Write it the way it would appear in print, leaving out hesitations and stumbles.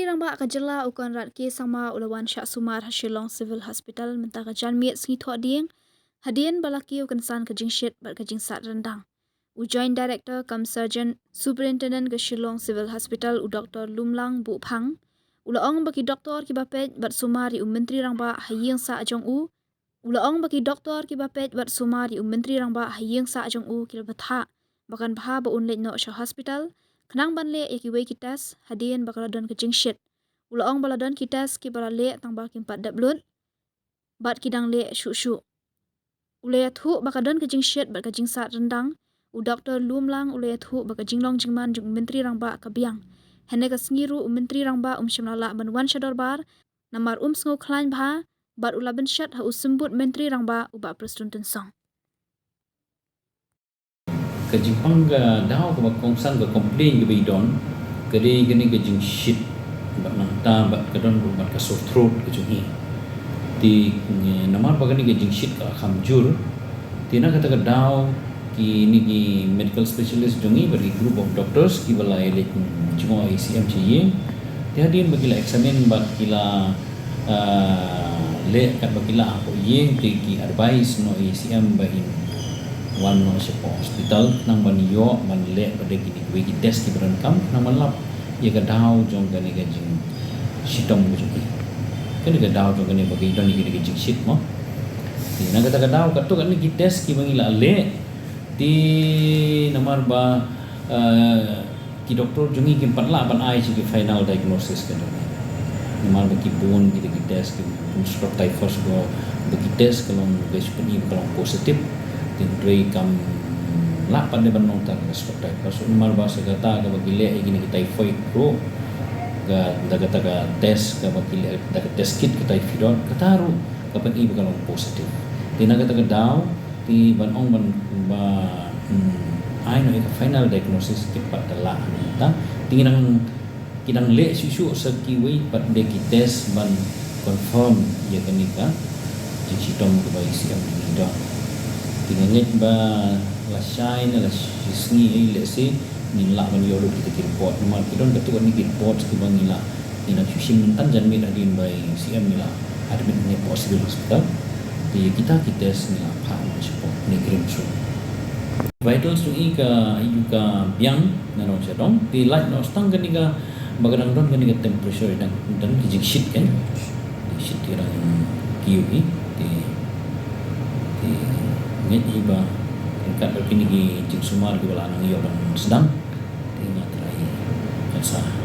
rangba kajela ukan ratke sama ulawan Syak Sumar Shillong Civil Hospital mentah kajan miet sengi thok ding hadian balaki ukan san kajing shit bat kajing sat rendang. Joint Director cum Surgeon Superintendent ke Shillong Civil Hospital Dr. Lumlang Bu Phang ulaong baki doktor ki bapet bat sumari menteri rangba hayeng sa ajong ulaong baki doktor ki bapet bat sumari menteri rangba hayeng sa ajong kil batha bakan bha ba unlet no sha hospital kenang banle yaki wei kitas hadian bakaladon kajing shit ulaong baladon kitas ki balale tangba kimpat dablut bat kidang le shu ulaya thu bakadon kajing shit bat kajing sat rendang Dr. Lumlang ulaya thu bakajing long jingman jung menteri rangba kabiang hene ka sengiru menteri rangba shimlala banwan shadorbar namar sngo khlain bha bat ulaben shat ha usembut menteri rangba uba prestun tensong Kajipang ga daw ka kongsan ga complain ga bidon kadi gani ga jing shit bat nanta bat kadon bat ka sore throat ka jungi ti namar bagani ga jing shit ka khamjur tina kata ga daw ki ni ki medical specialist jungi bagi group of doctors ki bala elek jungo ICM chiye ti hadin bagila examine bat kila le kat bagila ko yeng ti ki advice no ICM bahin one no sa hospital nang baniyo manle pada gini wegi test ki beran kam nang manlap ye ga daw jong gani ga jing sitong ko jong kan ga daw jong gani bagi don ni ga jing sit mo ti nang kata ga daw ka to kan ki test ki bangila le ti namar ba ki doktor jongi ki patla ban ai ki final diagnosis kan namar ba ki bone ki test ki stroke typhus go bagi test kalau ga sepeni kalau positif tindray kam la pada banong ta stroke typhus namar ba sa gata ga bagile igini ki typhoid pro ga dagata ga test ga bagile daga test kit ki typhoid kataru kapan i kalau positif tinaga taga daw ti banong ban ba ai no ka final diagnosis ki patala ta tinang kinang le susu sa kiwi pat de ki test ban confirm ya kanika jitong ko ba isi ang ida tinangit ba la shine la sisni ai le si nila ban yolo kita ki report naman kidon betul ni report ki bang nila ina susim tan jan mi adin by CM nila admit ni possible hospital di kita test nila pa support ni krim so vitals tu ika biang na no sedong di light no stang ganiga bagadang don ganiga temperature dan kijik shit kan shit kira kiwi di nget iba kat kini ki jing sumar ki bala nang yo sedang tinggal terakhir kasa